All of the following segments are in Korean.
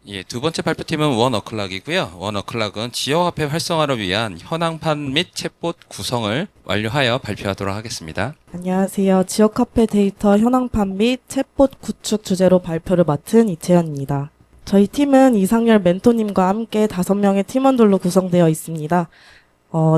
예, 두 번째 발표팀은 원어클락이고요. 원어클락은 지역화폐 활성화를 위한 현황판 및 챗봇 구성을 완료하여 발표하도록 하겠습니다. 안녕하세요. 지역화폐 데이터 현황판 및 챗봇 구축 주제로 발표를 맡은 이채연입니다. 저희 팀은 이상열 멘토님과 함께 5명의 팀원들로 구성되어 있습니다.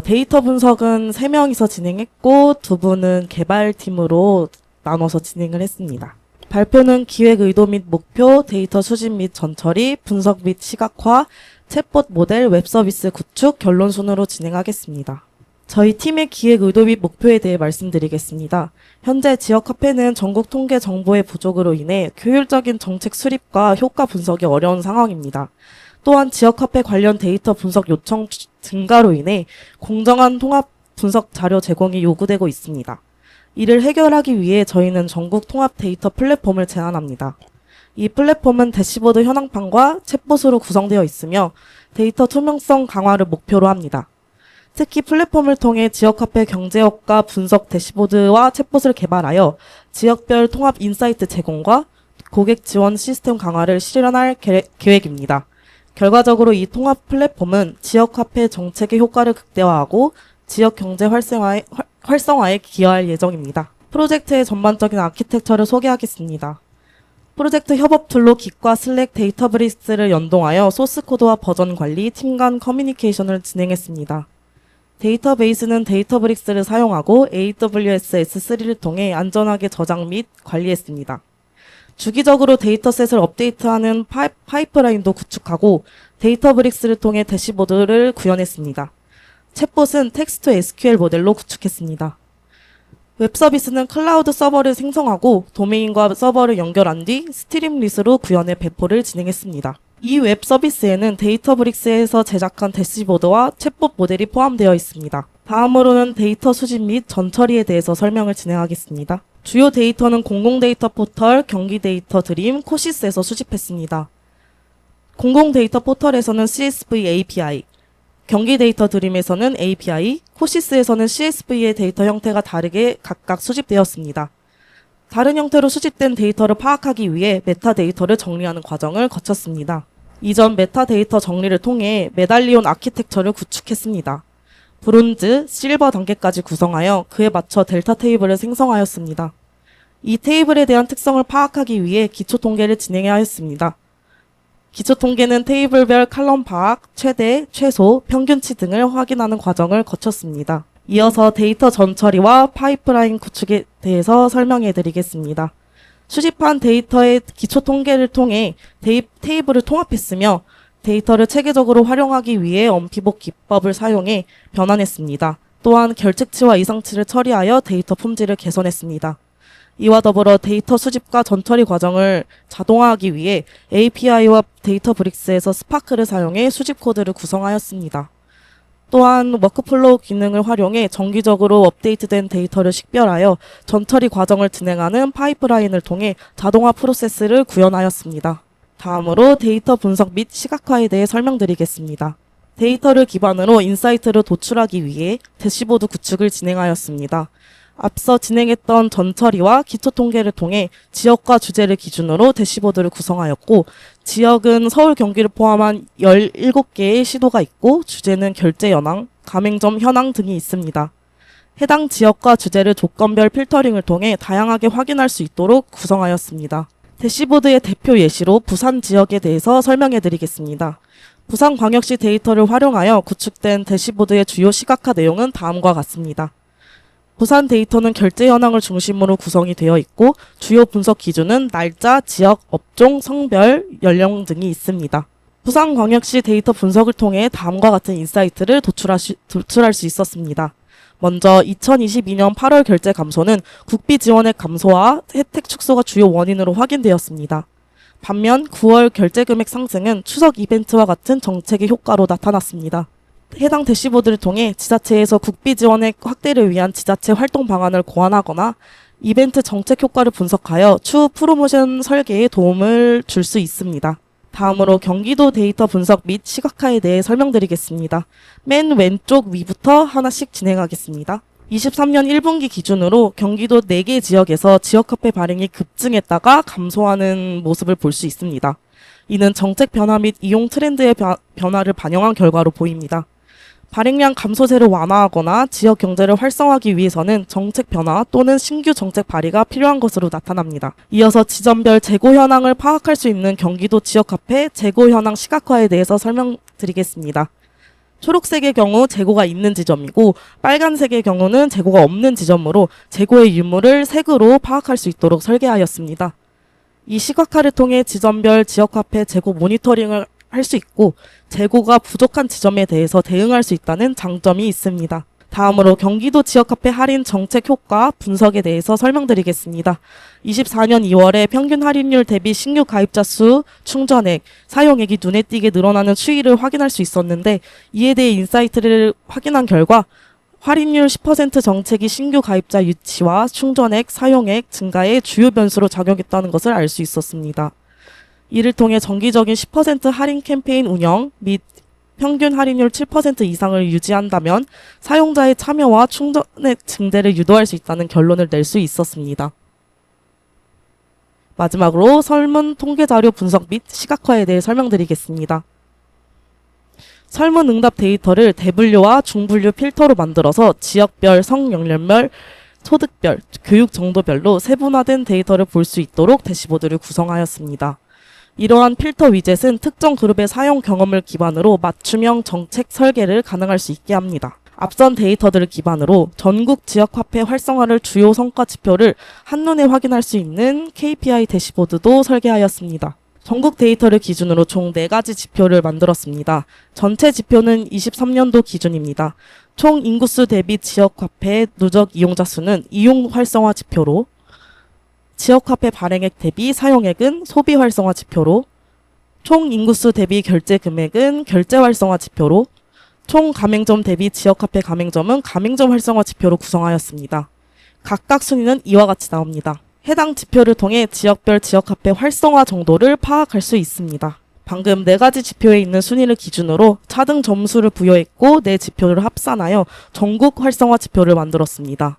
데이터 분석은 3명이서 진행했고 2분은 개발팀으로 나눠서 진행을 했습니다. 발표는 기획 의도 및 목표, 데이터 수집 및 전처리, 분석 및 시각화, 챗봇 모델, 웹서비스 구축, 결론 순으로 진행하겠습니다. 저희 팀의 기획 의도 및 목표에 대해 말씀드리겠습니다. 현재 지역화폐는 전국 통계 정보의 부족으로 인해 효율적인 정책 수립과 효과 분석이 어려운 상황입니다. 또한 지역화폐 관련 데이터 분석 요청 증가로 인해 공정한 통합 분석 자료 제공이 요구되고 있습니다. 이를 해결하기 위해 저희는 전국 통합 데이터 플랫폼을 제안합니다. 이 플랫폼은 대시보드 현황판과 챗봇으로 구성되어 있으며 데이터 투명성 강화를 목표로 합니다. 특히 플랫폼을 통해 지역화폐 경제효과 분석 대시보드와 챗봇을 개발하여 지역별 통합 인사이트 제공과 고객 지원 시스템 강화를 실현할 계획입니다. 결과적으로 이 통합 플랫폼은 지역화폐 정책의 효과를 극대화하고 지역 경제 활성화에 기여할 예정입니다. 프로젝트의 전반적인 아키텍처를 소개하겠습니다. 프로젝트 협업 툴로 깃과 슬랙 데이터브릭스를 연동하여 소스코드와 버전 관리, 팀 간 커뮤니케이션을 진행했습니다. 데이터베이스는 데이터브릭스를 사용하고 AWS S3를 통해 안전하게 저장 및 관리했습니다. 주기적으로 데이터셋을 업데이트하는 파이프라인도 구축하고 데이터브릭스를 통해 대시보드를 구현했습니다. 챗봇은 텍스트 SQL 모델로 구축했습니다. 웹서비스는 클라우드 서버를 생성하고 도메인과 서버를 연결한 뒤 스트림릿으로 구현해 배포를 진행했습니다. 이 웹서비스에는 데이터브릭스에서 제작한 대시보드와 챗봇 모델이 포함되어 있습니다. 다음으로는 데이터 수집 및 전처리에 대해서 설명을 진행하겠습니다. 주요 데이터는 공공 데이터 포털, 경기 데이터 드림, 코시스에서 수집했습니다. 공공 데이터 포털에서는 CSV API, 경기 데이터 드림에서는 API, 코시스에서는 CSV의 데이터 형태가 다르게 각각 수집되었습니다. 다른 형태로 수집된 데이터를 파악하기 위해 메타데이터를 정리하는 과정을 거쳤습니다. 이전 메타데이터 정리를 통해 메달리온 아키텍처를 구축했습니다. 브론즈, 실버 단계까지 구성하여 그에 맞춰 델타 테이블을 생성하였습니다. 이 테이블에 대한 특성을 파악하기 위해 기초 통계를 진행해야 했습니다. 기초 통계는 테이블별 칼럼 파악, 최대, 최소, 평균치 등을 확인하는 과정을 거쳤습니다. 이어서 데이터 전처리와 파이프라인 구축에 대해서 설명해 드리겠습니다. 수집한 데이터의 기초 통계를 통해 테이블을 통합했으며 데이터를 체계적으로 활용하기 위해 엄피복 기법을 사용해 변환했습니다. 또한 결측치와 이상치를 처리하여 데이터 품질을 개선했습니다. 이와 더불어 데이터 수집과 전처리 과정을 자동화하기 위해 API와 데이터브릭스에서 스파크를 사용해 수집 코드를 구성하였습니다. 또한 워크플로우 기능을 활용해 정기적으로 업데이트된 데이터를 식별하여 전처리 과정을 진행하는 파이프라인을 통해 자동화 프로세스를 구현하였습니다. 다음으로 데이터 분석 및 시각화에 대해 설명드리겠습니다. 데이터를 기반으로 인사이트를 도출하기 위해 대시보드 구축을 진행하였습니다. 앞서 진행했던 전처리와 기초 통계를 통해 지역과 주제를 기준으로 대시보드를 구성하였고, 지역은 서울, 경기를 포함한 17개의 시도가 있고, 주제는 결제 현황, 가맹점 현황 등이 있습니다. 해당 지역과 주제를 조건별 필터링을 통해 다양하게 확인할 수 있도록 구성하였습니다. 대시보드의 대표 예시로 부산 지역에 대해서 설명해 드리겠습니다. 부산광역시 데이터를 활용하여 구축된 대시보드의 주요 시각화 내용은 다음과 같습니다. 부산 데이터는 결제 현황을 중심으로 구성이 되어 있고 주요 분석 기준은 날짜, 지역, 업종, 성별, 연령 등이 있습니다. 부산광역시 데이터 분석을 통해 다음과 같은 인사이트를 도출할 수 있었습니다. 먼저 2022년 8월 결제 감소는 국비 지원액 감소와 혜택 축소가 주요 원인으로 확인되었습니다. 반면 9월 결제 금액 상승은 추석 이벤트와 같은 정책의 효과로 나타났습니다. 해당 대시보드를 통해 지자체에서 국비 지원액 확대를 위한 지자체 활동 방안을 고안하거나 이벤트 정책 효과를 분석하여 추후 프로모션 설계에 도움을 줄 수 있습니다. 다음으로 경기도 데이터 분석 및 시각화에 대해 설명드리겠습니다. 맨 왼쪽 위부터 하나씩 진행하겠습니다. 23년 1분기 기준으로 경기도 4개 지역에서 지역화폐 발행이 급증했다가 감소하는 모습을 볼 수 있습니다. 이는 정책 변화 및 이용 트렌드의 변화를 반영한 결과로 보입니다. 발행량 감소세를 완화하거나 지역 경제를 활성화하기 위해서는 정책 변화 또는 신규 정책 발의가 필요한 것으로 나타납니다. 이어서 지점별 재고 현황을 파악할 수 있는 경기도 지역화폐 재고 현황 시각화에 대해서 설명드리겠습니다. 초록색의 경우 재고가 있는 지점이고 빨간색의 경우는 재고가 없는 지점으로 재고의 유무를 색으로 파악할 수 있도록 설계하였습니다. 이 시각화를 통해 지점별 지역화폐 재고 모니터링을 할 수 있고 재고가 부족한 지점에 대해서 대응할 수 있다는 장점이 있습니다. 다음으로 경기도 지역화폐 할인 정책 효과 분석에 대해서 설명드리겠습니다. 24년 2월에 평균 할인율 대비 신규 가입자 수, 충전액, 사용액이 눈에 띄게 늘어나는 추이를 확인할 수 있었는데 이에 대해 인사이트를 확인한 결과 할인율 10% 정책이 신규 가입자 유치와 충전액, 사용액 증가에 주요 변수로 작용했다는 것을 알 수 있었습니다. 이를 통해 정기적인 10% 할인 캠페인 운영 및 평균 할인율 7% 이상을 유지한다면 사용자의 참여와 충전액 증대를 유도할 수 있다는 결론을 낼 수 있었습니다. 마지막으로 설문 통계자료 분석 및 시각화에 대해 설명드리겠습니다. 설문 응답 데이터를 대분류와 중분류 필터로 만들어서 지역별, 성연령별, 소득별, 교육 정도별로 세분화된 데이터를 볼 수 있도록 대시보드를 구성하였습니다. 이러한 필터 위젯은 특정 그룹의 사용 경험을 기반으로 맞춤형 정책 설계를 가능할 수 있게 합니다. 앞선 데이터들을 기반으로 전국 지역화폐 활성화를 주요 성과 지표를 한눈에 확인할 수 있는 KPI 대시보드도 설계하였습니다. 전국 데이터를 기준으로 총 4가지 지표를 만들었습니다. 전체 지표는 23년도 기준입니다. 총 인구수 대비 지역화폐 누적 이용자 수는 이용 활성화 지표로, 지역화폐 발행액 대비 사용액은 소비 활성화 지표로, 총 인구수 대비 결제 금액은 결제 활성화 지표로, 총 가맹점 대비 지역화폐 가맹점은 가맹점 활성화 지표로 구성하였습니다. 각각 순위는 이와 같이 나옵니다. 해당 지표를 통해 지역별 지역화폐 활성화 정도를 파악할 수 있습니다. 방금 4가지 지표에 있는 순위를 기준으로 차등 점수를 부여했고 4지표를 합산하여 전국 활성화 지표를 만들었습니다.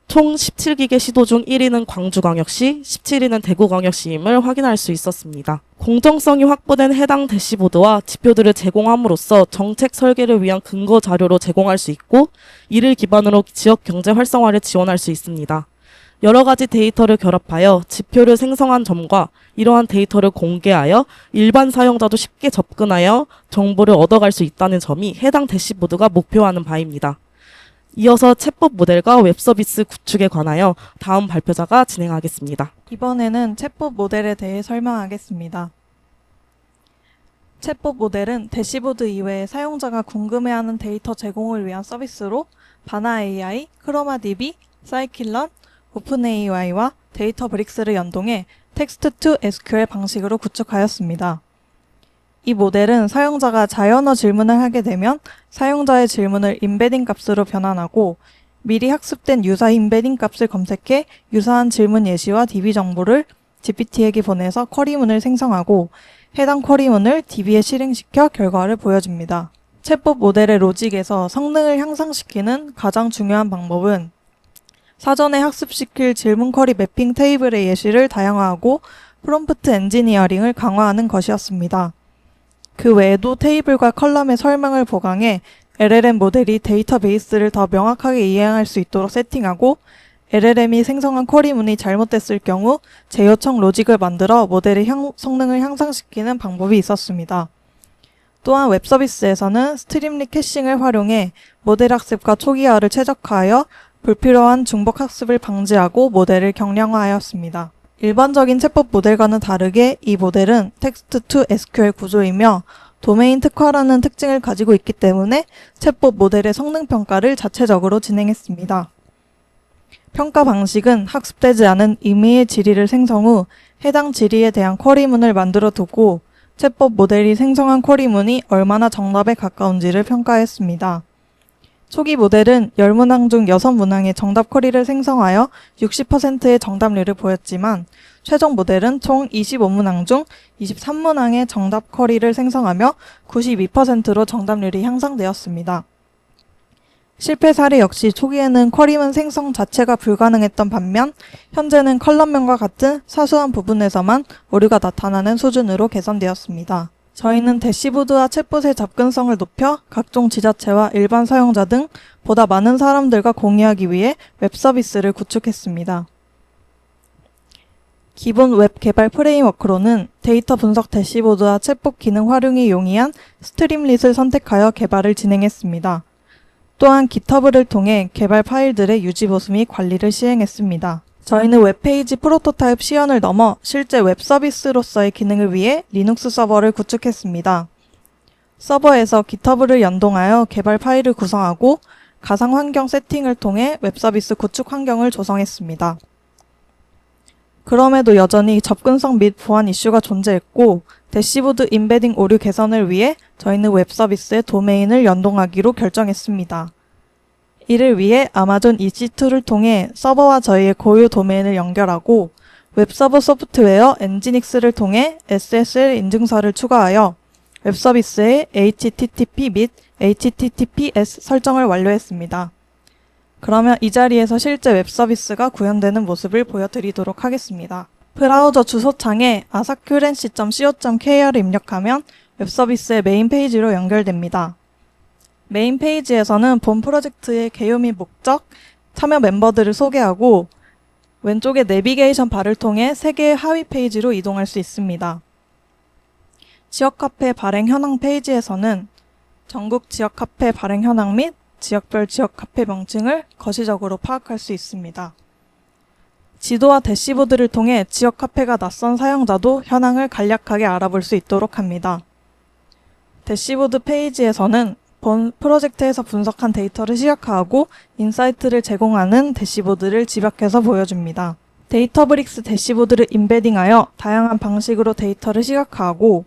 총 17기계 시도 중 1위는 광주광역시, 17위는 대구광역시임을 확인할 수 있었습니다. 공정성이 확보된 해당 대시보드와 지표들을 제공함으로써 정책 설계를 위한 근거 자료로 제공할 수 있고 이를 기반으로 지역 경제 활성화를 지원할 수 있습니다. 여러 가지 데이터를 결합하여 지표를 생성한 점과 이러한 데이터를 공개하여 일반 사용자도 쉽게 접근하여 정보를 얻어갈 수 있다는 점이 해당 대시보드가 목표하는 바입니다. 이어서 챗봇 모델과 웹서비스 구축에 관하여 다음 발표자가 진행하겠습니다. 이번에는 챗봇 모델에 대해 설명하겠습니다. 챗봇 모델은 대시보드 이외에 사용자가 궁금해하는 데이터 제공을 위한 서비스로 바나 AI, 크로마DB, 사이킬런, 오픈AI와 데이터 브릭스를 연동해 텍스트 투 SQL 방식으로 구축하였습니다. 이 모델은 사용자가 자연어 질문을 하게 되면 사용자의 질문을 임베딩 값으로 변환하고 미리 학습된 유사 임베딩 값을 검색해 유사한 질문 예시와 DB 정보를 GPT에게 보내서 쿼리문을 생성하고 해당 쿼리문을 DB에 실행시켜 결과를 보여줍니다. 챗봇 모델의 로직에서 성능을 향상시키는 가장 중요한 방법은 사전에 학습시킬 질문 쿼리 매핑 테이블의 예시를 다양화하고 프롬프트 엔지니어링을 강화하는 것이었습니다. 그 외에도 테이블과 컬럼의 설명을 보강해 LLM 모델이 데이터베이스를 더 명확하게 이해할 수 있도록 세팅하고 LLM이 생성한 쿼리문이 잘못됐을 경우 재요청 로직을 만들어 모델의 성능을 향상시키는 방법이 있었습니다. 또한 웹서비스에서는 스트림릿 캐싱을 활용해 모델 학습과 초기화를 최적화하여 불필요한 중복 학습을 방지하고 모델을 경량화하였습니다. 일반적인 챗봇 모델과는 다르게 이 모델은 텍스트 투 SQL 구조이며 도메인 특화라는 특징을 가지고 있기 때문에 챗봇 모델의 성능 평가를 자체적으로 진행했습니다. 평가 방식은 학습되지 않은 임의의 질의를 생성 후 해당 질의에 대한 쿼리문을 만들어 두고 챗봇 모델이 생성한 쿼리문이 얼마나 정답에 가까운지를 평가했습니다. 초기 모델은 10문항 중 6문항의 정답 쿼리를 생성하여 60%의 정답률을 보였지만 최종 모델은 총 25문항 중 23문항의 정답 쿼리를 생성하며 92%로 정답률이 향상되었습니다. 실패 사례 역시 초기에는 쿼리문 생성 자체가 불가능했던 반면 현재는 컬럼명과 같은 사소한 부분에서만 오류가 나타나는 수준으로 개선되었습니다. 저희는 대시보드와 챗봇의 접근성을 높여 각종 지자체와 일반 사용자 등 보다 많은 사람들과 공유하기 위해 웹 서비스를 구축했습니다. 기본 웹 개발 프레임워크로는 데이터 분석 대시보드와 챗봇 기능 활용이 용이한 스트림릿을 선택하여 개발을 진행했습니다. 또한 GitHub를 통해 개발 파일들의 유지 보수 및 관리를 시행했습니다. 저희는 웹페이지 프로토타입 시연을 넘어 실제 웹 서비스로서의 기능을 위해 리눅스 서버를 구축했습니다. 서버에서 GitHub를 연동하여 개발 파일을 구성하고 가상 환경 세팅을 통해 웹 서비스 구축 환경을 조성했습니다. 그럼에도 여전히 접근성 및 보안 이슈가 존재했고 대시보드 임베딩 오류 개선을 위해 저희는 웹 서비스에 도메인을 연동하기로 결정했습니다. 이를 위해 아마존 EC2를 통해 서버와 저희의 고유 도메인을 연결하고 웹서버 소프트웨어 엔지닉스를 통해 SSL 인증서를 추가하여 웹 서비스의 HTTP 및 HTTPS 설정을 완료했습니다. 그러면 이 자리에서 실제 웹 서비스가 구현되는 모습을 보여드리도록 하겠습니다. 브라우저 주소창에 asakurency.co.kr을 입력하면 웹 서비스의 메인 페이지로 연결됩니다. 메인 페이지에서는 본 프로젝트의 개요 및 목적, 참여 멤버들을 소개하고 왼쪽의 내비게이션 바를 통해 3개의 하위 페이지로 이동할 수 있습니다. 지역 카페 발행 현황 페이지에서는 전국 지역 카페 발행 현황 및 지역별 지역 카페 명칭을 거시적으로 파악할 수 있습니다. 지도와 대시보드를 통해 지역 카페가 낯선 사용자도 현황을 간략하게 알아볼 수 있도록 합니다. 대시보드 페이지에서는 본 프로젝트에서 분석한 데이터를 시각화하고 인사이트를 제공하는 대시보드를 집약해서 보여줍니다. 데이터브릭스 대시보드를 임베딩하여 다양한 방식으로 데이터를 시각화하고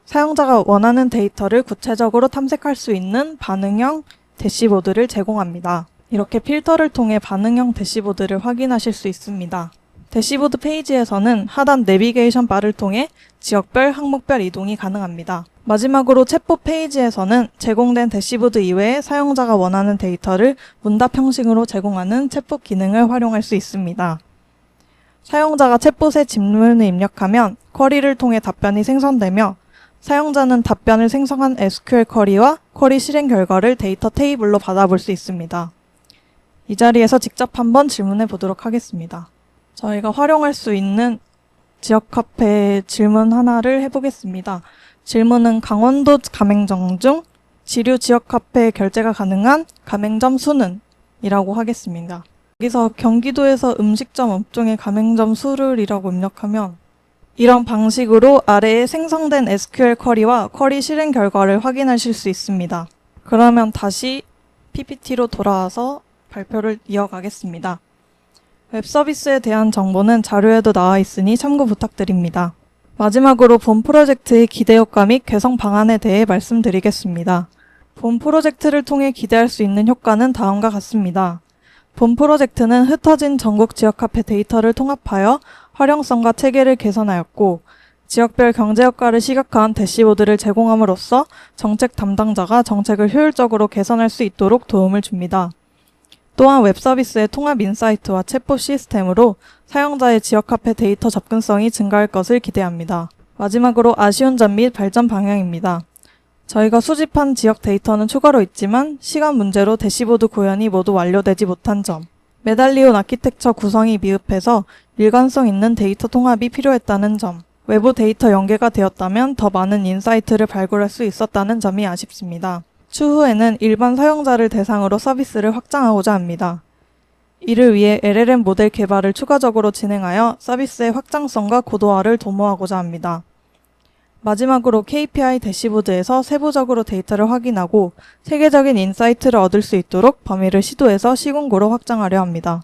사용자가 원하는 데이터를 구체적으로 탐색할 수 있는 반응형 대시보드를 제공합니다. 이렇게 필터를 통해 반응형 대시보드를 확인하실 수 있습니다. 대시보드 페이지에서는 하단 내비게이션 바를 통해 지역별, 항목별 이동이 가능합니다. 마지막으로 챗봇 페이지에서는 제공된 대시보드 이외에 사용자가 원하는 데이터를 문답 형식으로 제공하는 챗봇 기능을 활용할 수 있습니다. 사용자가 챗봇에 질문을 입력하면 쿼리를 통해 답변이 생성되며 사용자는 답변을 생성한 SQL 쿼리와 쿼리 실행 결과를 데이터 테이블로 받아볼 수 있습니다. 이 자리에서 직접 한번 질문해 보도록 하겠습니다. 저희가 활용할 수 있는 지역 카페 질문 하나를 해보겠습니다. 질문은 강원도 가맹점 중 지류 지역 카페 결제가 가능한 가맹점 수는? 이라고 하겠습니다. 여기서 경기도에서 음식점 업종의 가맹점 수를 이라고 입력하면 이런 방식으로 아래에 생성된 SQL 쿼리와 쿼리 실행 결과를 확인하실 수 있습니다. 그러면 다시 PPT로 돌아와서 발표를 이어가겠습니다. 웹 서비스에 대한 정보는 자료에도 나와 있으니 참고 부탁드립니다. 마지막으로 본 프로젝트의 기대 효과 및 개선 방안에 대해 말씀드리겠습니다. 본 프로젝트를 통해 기대할 수 있는 효과는 다음과 같습니다. 본 프로젝트는 흩어진 전국 지역 카페 데이터를 통합하여 활용성과 체계를 개선하였고 지역별 경제 효과를 시각화한 대시보드를 제공함으로써 정책 담당자가 정책을 효율적으로 개선할 수 있도록 도움을 줍니다. 또한 웹 서비스의 통합 인사이트와 챗봇 시스템으로 사용자의 지역 카페 데이터 접근성이 증가할 것을 기대합니다. 마지막으로 아쉬운 점 및 발전 방향입니다. 저희가 수집한 지역 데이터는 추가로 있지만 시간 문제로 대시보드 구현이 모두 완료되지 못한 점, 메달리온 아키텍처 구성이 미흡해서 일관성 있는 데이터 통합이 필요했다는 점, 외부 데이터 연계가 되었다면 더 많은 인사이트를 발굴할 수 있었다는 점이 아쉽습니다. 추후에는 일반 사용자를 대상으로 서비스를 확장하고자 합니다. 이를 위해 LLM 모델 개발을 추가적으로 진행하여 서비스의 확장성과 고도화를 도모하고자 합니다. 마지막으로 KPI 대시보드에서 세부적으로 데이터를 확인하고 체계적인 인사이트를 얻을 수 있도록 범위를 시도해서 시공고로 확장하려 합니다.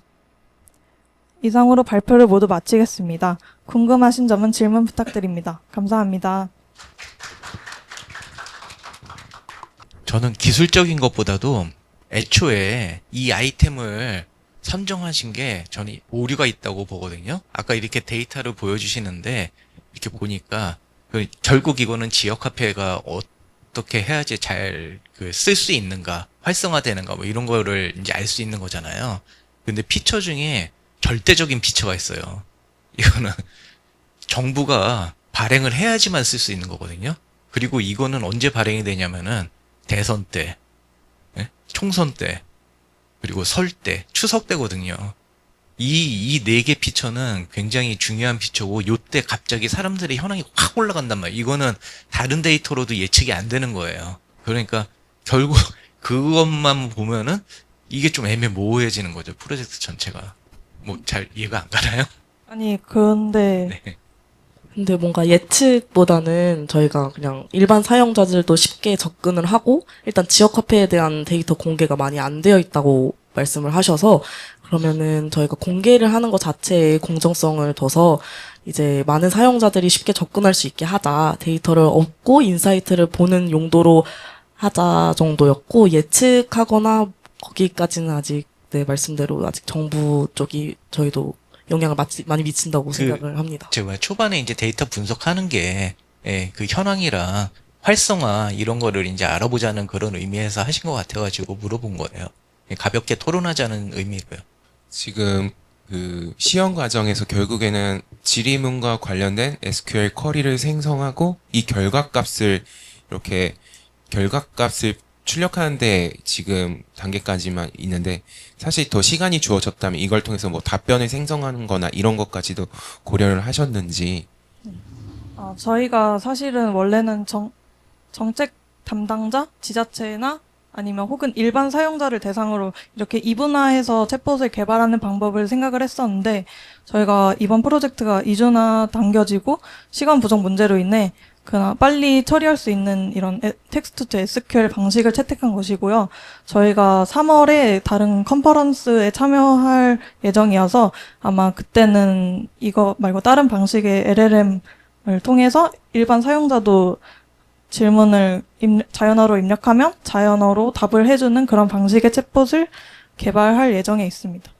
이상으로 발표를 모두 마치겠습니다. 궁금하신 점은 질문 부탁드립니다. 감사합니다. 저는 기술적인 것보다도 애초에 이 아이템을 선정하신 게 저는 오류가 있다고 보거든요. 아까 이렇게 데이터를 보여주시는데 이렇게 보니까 결국 이거는 지역 카페가 어떻게 해야지 잘 쓸 수 있는가, 활성화되는가 뭐 이런 거를 이제 알 수 있는 거잖아요. 근데 피처 중에 절대적인 피처가 있어요. 이거는 정부가 발행을 해야지만 쓸 수 있는 거거든요. 그리고 이거는 언제 발행이 되냐면은 대선 때, 예? 총선 때, 그리고 설 때, 추석 때거든요. 이 네 개 피처는 굉장히 중요한 피처고, 요때 갑자기 사람들의 현황이 확 올라간단 말이에요. 이거는 다른 데이터로도 예측이 안 되는 거예요. 그러니까 결국 그것만 보면은 이게 좀 애매모호해지는 거죠. 프로젝트 전체가. 뭐 잘 이해가 안 가나요? 아니, 그런데 네. 근데 뭔가 예측보다는 저희가 그냥 일반 사용자들도 쉽게 접근을 하고 일단 지역 화폐에 대한 데이터 공개가 많이 안 되어 있다고 말씀을 하셔서 그러면은 저희가 공개를 하는 것 자체에 공정성을 둬서 이제 많은 사용자들이 쉽게 접근할 수 있게 하자, 데이터를 얻고 인사이트를 보는 용도로 하자 정도였고, 예측하거나 거기까지는 아직 네 말씀대로 아직 정부 쪽이 저희도 영향을 많이 미친다고 생각을 합니다. 제가 초반에 이제 데이터 분석하는 게, 예, 그 현황이랑 활성화 이런 거를 이제 알아보자는 그런 의미에서 하신 것 같아가지고 물어본 거예요. 예, 가볍게 토론하자는 의미고요. 지금 그 시험 과정에서 결국에는 지리문과 관련된 SQL 쿼리를 생성하고 이 결과값을 이렇게 결과값을 출력하는데 지금 단계까지만 있는데 사실 더 시간이 주어졌다면 이걸 통해서 뭐 답변을 생성하는 거나 이런 것까지도 고려를 하셨는지. 저희가 사실은 원래는 정책 담당자, 지자체나 아니면 혹은 일반 사용자를 대상으로 이렇게 이분화해서 챗봇을 개발하는 방법을 생각을 했었는데 저희가 이번 프로젝트가 2주나 당겨지고 시간 부족 문제로 인해 그나 빨리 처리할 수 있는 이런 텍스트 투 SQL 방식을 채택한 것이고요. 저희가 3월에 다른 컨퍼런스에 참여할 예정이어서 아마 그때는 이거 말고 다른 방식의 LLM을 통해서 일반 사용자도 질문을 자연어로 입력하면 자연어로 답을 해주는 그런 방식의 챗봇을 개발할 예정에 있습니다.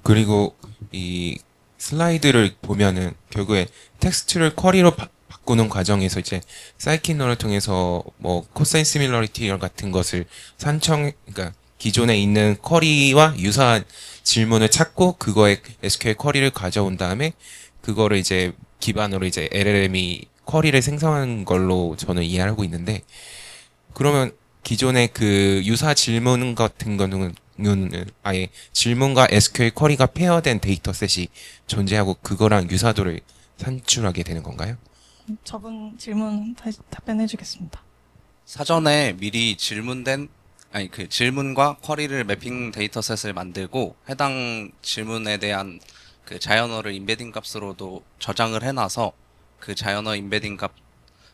그리고 이 슬라이드를 보면은 결국에 텍스트를 쿼리로 바꾸는 과정에서 이제 사이킨널을 통해서 뭐 코사인 시밀러리티 같은 것을 그러니까 기존에 있는 쿼리와 유사한 질문을 찾고 그거에 SQL 쿼리를 가져온 다음에 그거를 이제 기반으로 이제 LLM이 쿼리를 생성하는 걸로 저는 이해하고 있는데, 그러면 기존의 그 유사 질문 같은 거는 아예 질문과 SQL 쿼리가 페어된 데이터셋이 존재하고 그거랑 유사도를 산출하게 되는 건가요? 저분 질문 다시 답변해 주겠습니다. 사전에 미리 그 질문과 쿼리를 매핑 데이터셋을 만들고 해당 질문에 대한 그 자연어를 임베딩 값으로도 저장을 해놔서 그 자연어 임베딩 값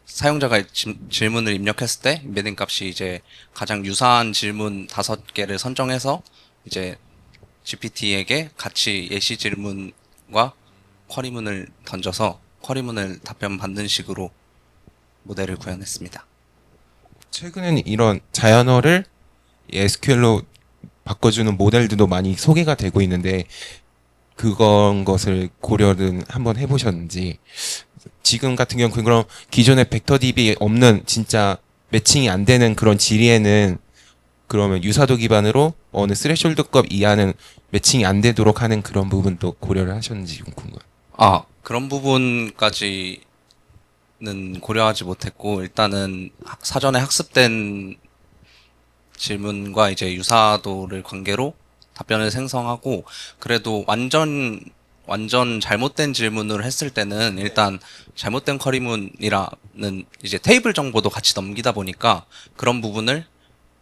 사용자가 질문을 입력했을 때 임베딩 값이 이제 가장 유사한 질문 5개를 선정해서 이제 GPT에게 같이 예시 질문과 쿼리문을 던져서 쿼리문을 답변 받는 식으로 모델을 구현했습니다. 최근에는 이런 자연어를 SQL로 바꿔주는 모델들도 많이 소개가 되고 있는데 그건 것을 고려는 한번 해보셨는지. 지금 같은 경우는 그럼 기존에 벡터DB 없는 진짜 매칭이 안 되는 그런 지리에는 그러면 유사도 기반으로 어느 스레숄드급 이하는 매칭이 안 되도록 하는 그런 부분도 고려를 하셨는지 궁금해요. 그런 부분까지는 고려하지 못했고 일단은 사전에 학습된 질문과 이제 유사도를 관계로 답변을 생성하고, 그래도 완전 잘못된 질문을 했을 때는 일단 잘못된 쿼리문이라는 이제 테이블 정보도 같이 넘기다 보니까 그런 부분을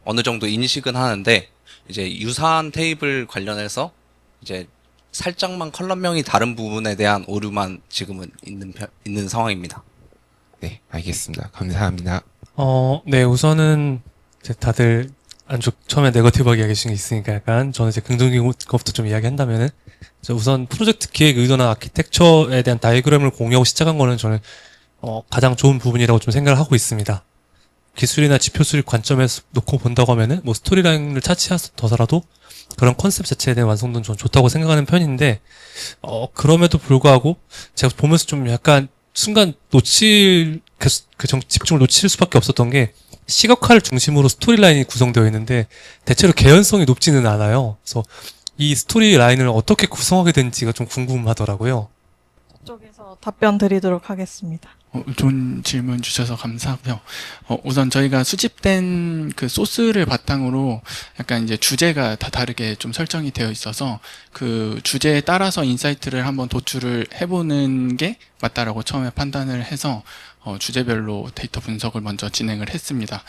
어느 정도 인식은 하는데, 이제 유사한 테이블 관련해서 이제 살짝만 컬럼명이 다른 부분에 대한 오류만 지금은 있는 상황입니다. 네, 알겠습니다. 감사합니다. 네, 우선은 이제 다들 처음에 네거티브하게 이야기해 주신 게 있으니까 약간 저는 이제 긍정적인 것부터 좀 이야기한다면은 우선 프로젝트 기획 의도나 아키텍처에 대한 다이어그램을 공유하고 시작한 거는 저는 가장 좋은 부분이라고 좀 생각을 하고 있습니다. 기술이나 지표 수립 관점에서 놓고 본다고 하면은 뭐 스토리라인을 차치하더라도 그런 컨셉 자체에 대한 완성도는 저는 좋다고 생각하는 편인데 그럼에도 불구하고 제가 보면서 좀 약간 순간 집중을 놓칠 수밖에 없었던 게 시각화를 중심으로 스토리 라인이 구성되어 있는데 대체로 개연성이 높지는 않아요. 그래서 이 스토리 라인을 어떻게 구성하게 된지가 좀 궁금하더라고요. 쪽에서 답변 드리도록 하겠습니다. 좋은 질문 주셔서 감사하고요. 우선 저희가 수집된 그 소스를 바탕으로 약간 이제 주제가 다 다르게 좀 설정이 되어 있어서 그 주제에 따라서 인사이트를 한번 도출을 해보는 게 맞다라고 처음에 판단을 해서 주제별로 데이터 분석을 먼저 진행을 했습니다.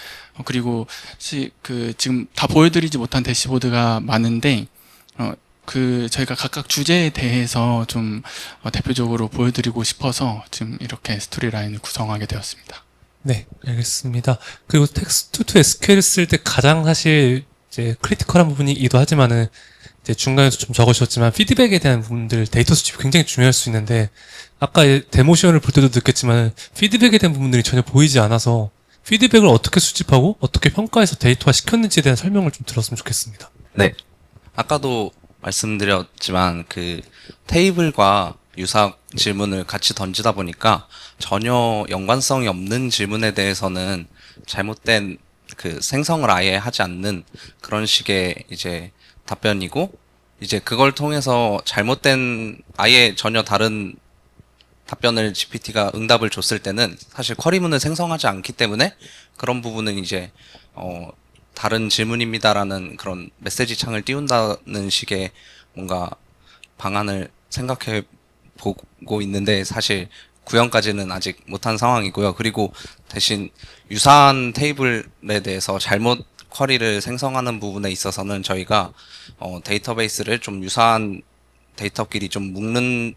그리고 지금 다 보여드리지 못한 대시보드가 많은데 저희가 각각 주제에 대해서 좀 대표적으로 보여드리고 싶어서 지금 이렇게 스토리 라인을 구성하게 되었습니다. 네, 알겠습니다. 그리고 텍스트 투 SQL 쓸 때 가장 사실 이제 크리티컬한 부분이기도 하지만은 이제 중간에서 좀 적으셨지만 피드백에 대한 부분들 데이터 수집이 굉장히 중요할 수 있는데 아까 데모 시연을 볼 때도 느꼈지만 피드백에 대한 부분들이 전혀 보이지 않아서 피드백을 어떻게 수집하고 어떻게 평가해서 데이터화 시켰는지에 대한 설명을 좀 들었으면 좋겠습니다. 네. 아까도 말씀드렸지만 그 테이블과 유사 질문을 같이 던지다 보니까 전혀 연관성이 없는 질문에 대해서는 잘못된 그 생성을 아예 하지 않는 그런 식의 이제 답변이고, 이제 그걸 통해서 잘못된 아예 전혀 다른 답변을 GPT가 응답을 줬을 때는 사실 쿼리문을 생성하지 않기 때문에 그런 부분은 이제 다른 질문입니다라는 그런 메시지 창을 띄운다는 식의 뭔가 방안을 생각해 보고 있는데 사실 구현까지는 아직 못한 상황이고요. 그리고 대신 유사한 테이블에 대해서 잘못 쿼리를 생성하는 부분에 있어서는 저희가 데이터베이스를 좀 유사한 데이터끼리 좀 묶는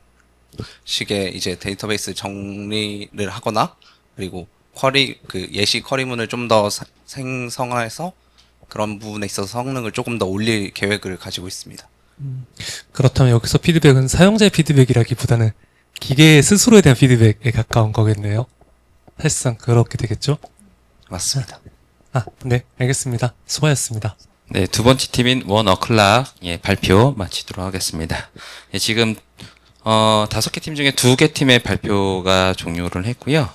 식의 이제 데이터베이스 정리를 하거나, 그리고 예시 쿼리문을 좀 더 생성해서 그런 부분에 있어서 성능을 조금 더 올릴 계획을 가지고 있습니다. 그렇다면 여기서 피드백은 사용자의 피드백이라기보다는 기계 스스로에 대한 피드백에 가까운 거겠네요. 사실상 그렇게 되겠죠? 맞습니다. 네, 알겠습니다. 수고하셨습니다. 네, 두 번째 팀인 원어클락 발표 마치도록 하겠습니다. 지금 5개 팀 중에 2개 팀의 발표가 종료를 했고요.